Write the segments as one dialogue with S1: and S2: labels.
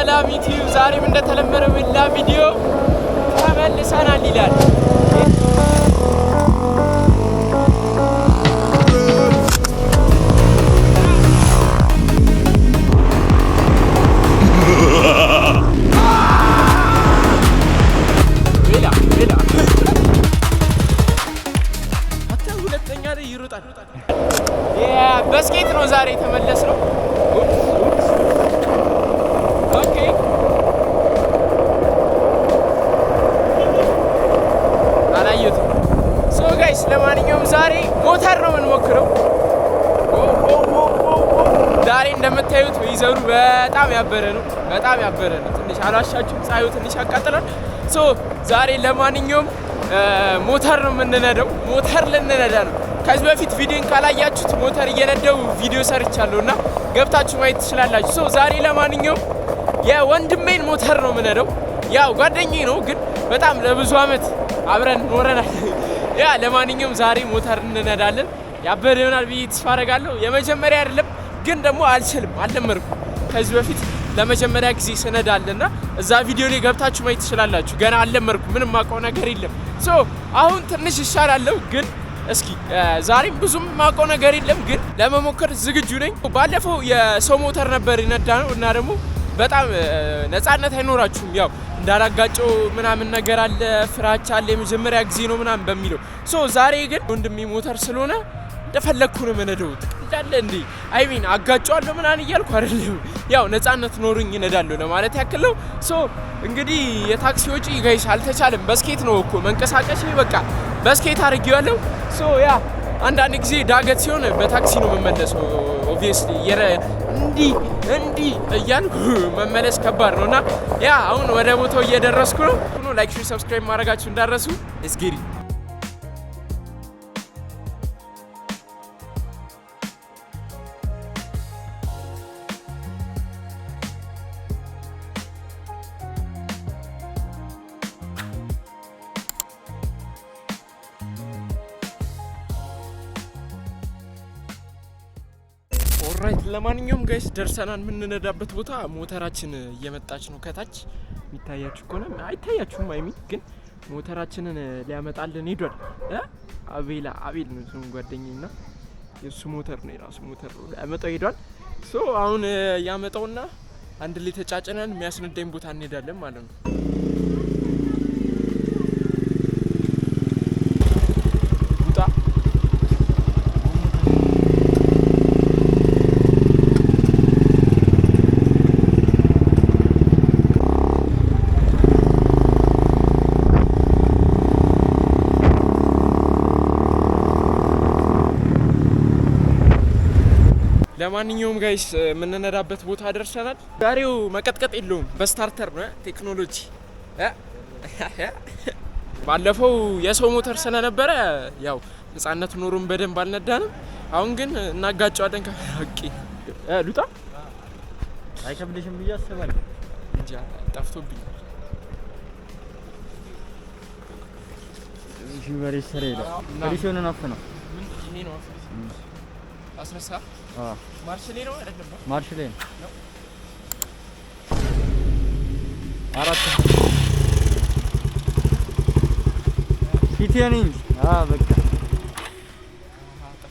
S1: ሰላም ዩቲዩብ ዛሬም እንደተለመደው በሌላ ቪዲዮ ተመልሰናል ይላል። ሁለተኛ ላይ ይሮጣል። በስኬት ነው ዛሬ የተመለስነው። ኦኬ አላየሁትም። ሶ ጋይስ ለማንኛውም ዛሬ ሞተር ነው የምንሞክረው። ዛሬ እንደምታዩት ይዘሩ በጣም ያበረ ነው፣ በጣም ያበረ ነው። ትንሽ አላሻችሁም? ፀሐዩ ትንሽ ያቃጥላል። ሶ ዛሬ ለማንኛውም ሞተር ነው የምንነዳው። ሞተር ልንነዳ ነው። ከዚህ በፊት ቪዲዮን ካላያችሁት ሞተር እየነዳው ቪዲዮ ሰርቻለሁ እና ገብታችሁ ማየት ትችላላችሁ። ሶ ዛሬ ለማንኛውም የወንድሜን ሞተር ነው የምነዳው። ያው ጓደኛዬ ነው ግን በጣም ለብዙ አመት አብረን ኖረናል። ያ ለማንኛውም ዛሬ ሞተር እንነዳለን። ያበደ ይሆናል ብዬ ተስፋ አደርጋለሁ። የመጀመሪያ አይደለም ግን ደግሞ አልችልም፣ አልለመድኩም። ከዚህ በፊት ለመጀመሪያ ጊዜ ስነዳልና እዛ ቪዲዮ ላይ ገብታችሁ ማየት ትችላላችሁ። ገና አልለመድኩም፣ ምንም ማውቀው ነገር የለም። ሶ አሁን ትንሽ ይሻላለሁ ግን እስኪ ዛሬም ብዙም ማውቀው ነገር የለም ግን ለመሞከር ዝግጁ ነኝ። ባለፈው የሰው ሞተር ነበር ይነዳ ነው እና ደግሞ በጣም ነፃነት አይኖራችሁም። ያው እንዳላጋጨው ምናምን ነገር አለ፣ ፍራቻ አለ፣ የመጀመሪያ ጊዜ ነው ምናምን በሚለው። ሶ ዛሬ ግን ወንድሜ ሞተር ስለሆነ እንደፈለግኩ ነው የምነዳው። ትቀልዳለ እንዴ? አይ ሚን አጋጨዋለሁ ምናምን እያልኩ አይደለም። ያው ነፃነት ኖሩኝ እነዳለሁ ለማለት ያክል ነው። ሶ እንግዲህ የታክሲ ወጪ ጋይስ አልተቻለም። በስኬት ነው እኮ መንቀሳቀስ፣ በቃ በስኬት አድርጌዋለሁ። ሶ ያ አንዳንድ ጊዜ ዳገት ሲሆን በታክሲ ነው የምመለሰው። ኦብቪየስሊ እንዲህ እያልኩ መመለስ ከባድ ነው እና ያ አሁን ወደ ቦታው እየደረስኩ ነው። ላይክ፣ ሼር፣ ሰብስክራይብ ማድረጋችሁ እንዳረሱ። እስጊሪ ኦልራይት ለማንኛውም ጋይስ ደርሰናል። የምንነዳበት ቦታ ሞተራችን እየመጣች ነው። ከታች የሚታያችሁ ከሆነ አይታያችሁም፣ አይሚን ግን ሞተራችንን ሊያመጣልን ሄዷል። አቤል ነው ስሙ፣ ጓደኛዬና የሱ ሞተር ነው፣ የራሱ ሞተር ነው፣ ሊያመጣው ሄዷል። ሶ አሁን ያመጣውና አንድ ላይ ተጫጭነን የሚያስነዳኝ ቦታ እንሄዳለን ማለት ነው። ለማንኛውም ጋይስ የምንነዳበት ቦታ ደርሰናል። ዛሬው መቀጥቀጥ የለውም፣ በስታርተር ነው ቴክኖሎጂ። ባለፈው የሰው ሞተር ስለነበረ ያው ነፃነት ኖሩን በደንብ አልነዳንም። አሁን ግን እናጋጨዋለን። ከራቂ ሉጣ
S2: አይከብድሽም ብዬ አስባለሁ
S1: እንጂ ጠፍቶብኝ
S2: እሺ። በሬ ሰሬ ነው ፖሊሲውን ነው ነው
S1: ይሄ ነው አስነሳ ማርሽ ላይ ነው አይደለም?
S2: ማርሽ ላይ ነው። አራት ፊቴን እንጂ በቃ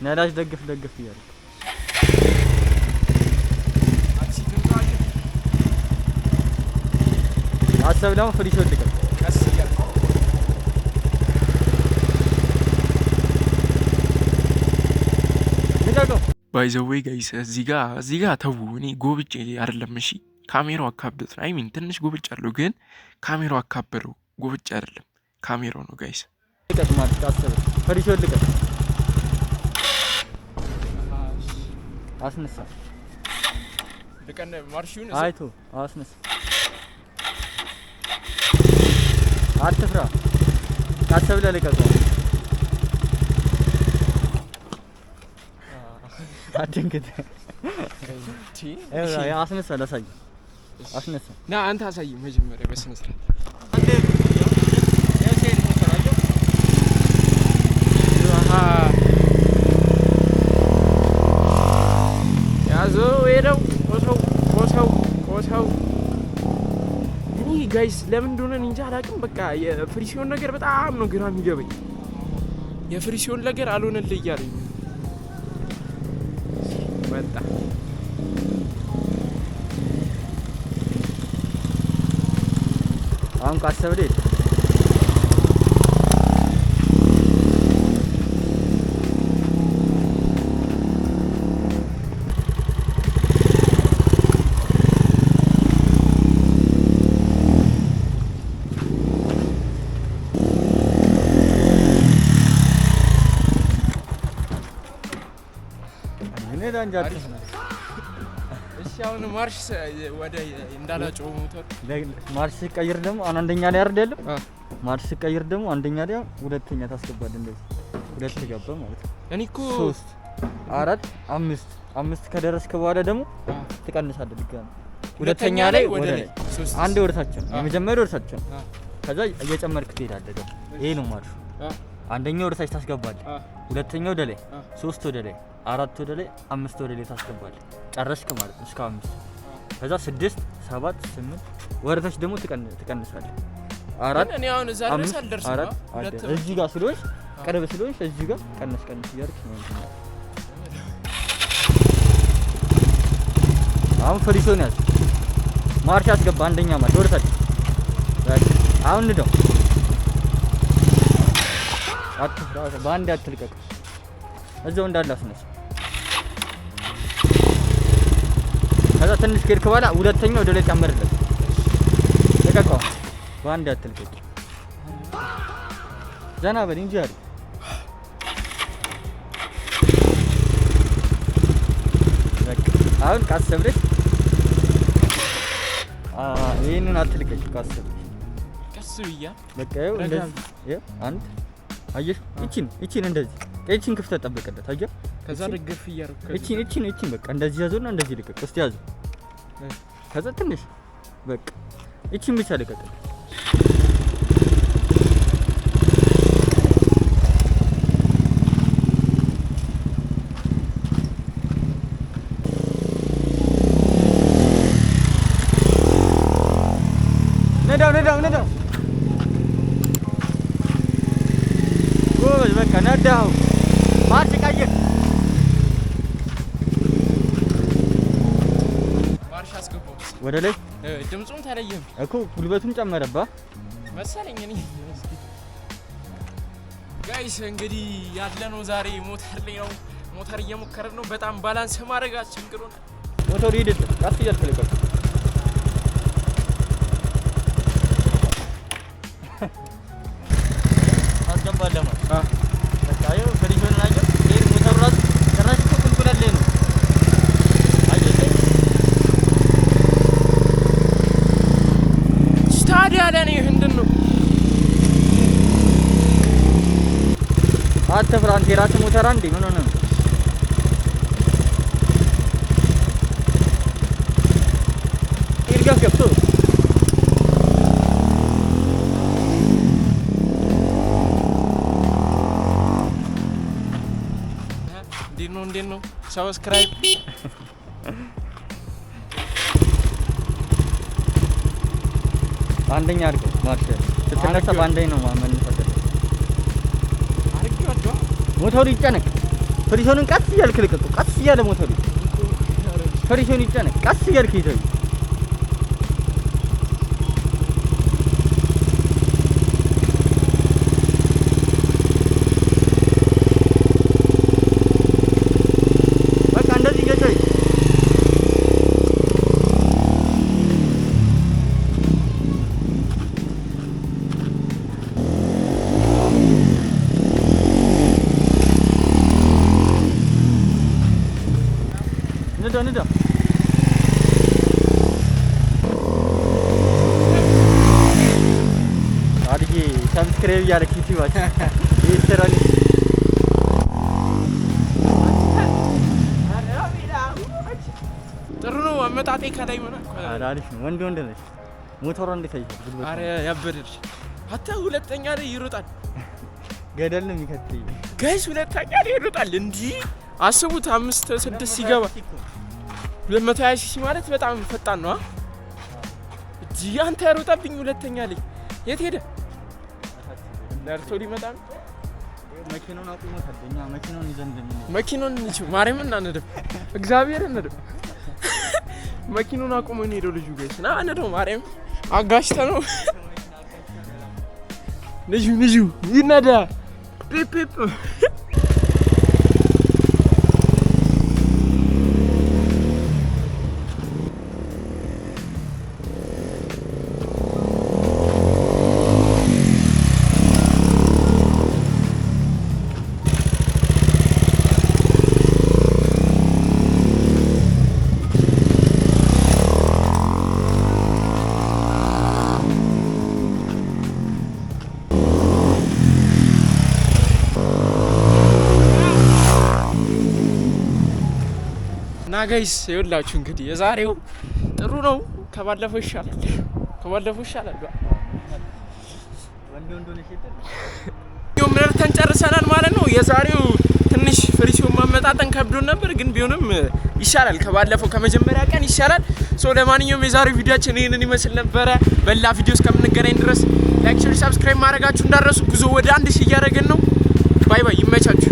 S2: ነዳጅ ደግፍ እያለ አሰብ ደግሞ ፍሪሽ ወልቀ
S1: ቀስ እያለ ባይ ዘ ዌይ ጋይስ እዚህ ጋር ተው፣ እኔ ጎብጬ አይደለም። እሺ ካሜራው አካበደው። አይ ሚን ትንሽ ጎብጬ አለው ግን ካሜራው አካበደው። ጎብጬ አይደለም ካሜራው ነው ጋይስ።
S2: ልቀጥ ማለት አሰብ ፍሪሽ ወልቀ አስነሳ
S1: ልቀን ማርሹን
S2: አይቶ አስነሳ። አትፍራ አሰብ ለልቀጥ አድንገት አስነሳ። ላሳይ አስነሳ
S1: ና አንተ አሳይ መጀመሪያ በስነ ስርዓት ያዘው ሄደው ቆሰው ጋይስ ለምን እንደሆነ እንጃ አላውቅም። በቃ የፍሪሲዮን ነገር በጣም ነው ግራ የሚገባኝ። የፍሪሲዮን ነገር አልሆነልህ እያለኝ መጣ።
S2: አሁን ካሰብልህ
S1: እሺ አሁን ማርሽ ወደ እንዳላጨው ሞተር
S2: ማርሽ ሲቀይር ደግሞ አንደኛ ላይ አይደለም ማርሽ ሲቀይር ደግሞ አንደኛ ላይ ሁለተኛ ታስገባለህ። እንደዚህ ሁለት ገባ ማለት ነው።
S1: እኔ እኮ
S2: 3 4 5 ከደረስክ በኋላ ደግሞ ትቀንሳለህ ድጋሚ ሁለተኛ ላይ ወደ ላይ አንድ ወርታች ነው የመጀመሪያው ወርታች ነው። ከዛ እየጨመርክ ትሄዳለህ ደግሞ ይሄ ነው ማርሽ። አንደኛው ወርታች ታስገባለህ፣ ሁለተኛው ወደ ላይ፣ 3 ወደ ላይ፣ 4 ወደ ላይ፣ 5 ወደ ላይ ታስገባለህ። ጨረስክ ማለት ነው እስከ 5። ከዛ 6 7 8 ወርታች ደግሞ ትቀንሳለህ። 4
S1: እኔ አሁን እዛ ድረስ አልደርስም።
S2: እዚህ ጋር ስለሆንሽ ቀረብ ስለሆንሽ እዚህ ጋር ቀነስ እያደረግሽ ነው እንትን። አሁን ፍሪሲዮን ያዝ ማርሽ አስገባ። አንደኛ ማለት ወርታች አሁን እንደው በአንድ አትልቀቅ፣ እዛው እንዳለ አስነሳ። ከዛ ትንሽ ከሄድክ በኋላ ሁለተኛው ወደ ላይ ጨምርለት። ልቀቀው፣ በአንድ አትልቀቅ። ዘና በል እንጂ አይደል። በቃ አሁን ቀስ ብለሽ ይሄንን አትልቀቅ። ቀስ ብለሽ
S1: ቀስ ብያ
S2: በቃ ይኸው እንደዚህ ይኸው አንድ አየሽ፣ እቺን እንደዚህ እቺን ክፍተት ጠብቀለት። አየህ፣
S1: ከዛ ደግፍ እያደረኩ
S2: እቺን በቃ እንደዚህ ያዘውና እንደዚህ ልቀቅ። እስቲ ያዘው። ከዛ ትንሽ በቃ እቺን ብቻ ልቀቅ። ነዳው ጎበዝ፣ በቃ ነዳው። ማርሽ ቀይር።
S1: ማርሽ አስገባው
S2: ወደ ላይ።
S1: ድምጹም ተለየም
S2: እኮ ጉልበቱም ጨመረባ
S1: መሰለኝ። እኔ ጋይስ እንግዲህ ያለነው ዛሬ ሞተር ላይ ነው። ሞተር እየሞከርን ነው። በጣም ባላንስ ማድረግ አስቸግሮናል።
S2: ሞተሩ ሂድ፣ ቀስ እያልክ ልቀቅ። አስገባለህ ማለት በቃ ይኸው ፍሪሲዮን አየህ። ይሄ ሞተሩ ራሱ ጭራሽ እኮ ቁልቁለት ላይ ነው። አየህ
S1: ታዲያ ለኔ ምንድን ነው?
S2: አትፍራ አንተ፣ የራስህ ሞተር አንዴ ምን ሆነህ ነው? ይርጋፍ ገብቶ
S1: እንዴት ነው? ሰብስክራይብ
S2: አንደኛ አድርገው ማርሽ ስትነሳ በአንደኛ ነው መነሳት።
S1: አድርጌዋለሁ።
S2: ሞተሩ ይጨነቅ። ፍሪሲዮኑን ቀስ እያልክ ልቀቀው። ቀስ እያለ ሞተሩ ፍሪሲዮኑ ይጨነቅ። ቀስ እያልክ ይዘው ንዳ አድጌ ሰብስክራይብ እያደረግሽ ዩቲዩባችን ይስተራል።
S1: ጥሩ ነው አመጣጤ ከላይ ሆነ።
S2: አሪፍ ነው። ወንድ ነሽ። ሞተሯ እንዴት አይተህ ጉልበት?
S1: አረ ያበደልሽ። አታ ሁለተኛ ላይ ይሮጣል።
S2: ገደል ነው የሚከተኝ
S1: ጋይስ። ሁለተኛ ላይ ይሮጣል እንጂ አስቡት። 5 6 ሲገባ 220 ሲሲ ማለት በጣም ፈጣን ነው። እንጂ አንተ ሮጠብኝ ሁለተኛ ላይ የት ሄደ? ደርሶ ሊመጣ ነው።
S2: መኪናውን አቁሞታል። እኛ መኪናውን ይዘን እንደምን
S1: መኪናውን እንጂ ማርያምን እናነደው እግዚአብሔር እናነደው መኪናውን አቁሞ ነው ሄደው ልጁ ጋር እና እናነደው ማርያም አጋሽተ ነው ልጁ ይነዳ ፒፕ እና ጋይስ ይኸውላችሁ እንግዲህ የዛሬው ጥሩ ነው። ከባለፈው ይሻላል። ምርተን ጨርሰናል ማለት ነው። የዛሬው ትንሽ ፍሪሲዮን ማመጣጠን ከብዶን ነበር፣ ግን ቢሆንም ይሻላል። ከባለፈው ከመጀመሪያ ቀን ይሻላል። ሶ ለማንኛውም የዛሬው ቪዲዮአችን ይሄንን ይመስል ነበረ። በሌላ ቪዲዮ እስከምንገናኝ ድረስ ላይክ፣ ሼር፣ ሰብስክራይብ ማድረጋችሁ እንዳትረሱ። ጉዞ ወደ 1000 እያደረግን ነው። ባይ ባይ። ይመቻችሁ።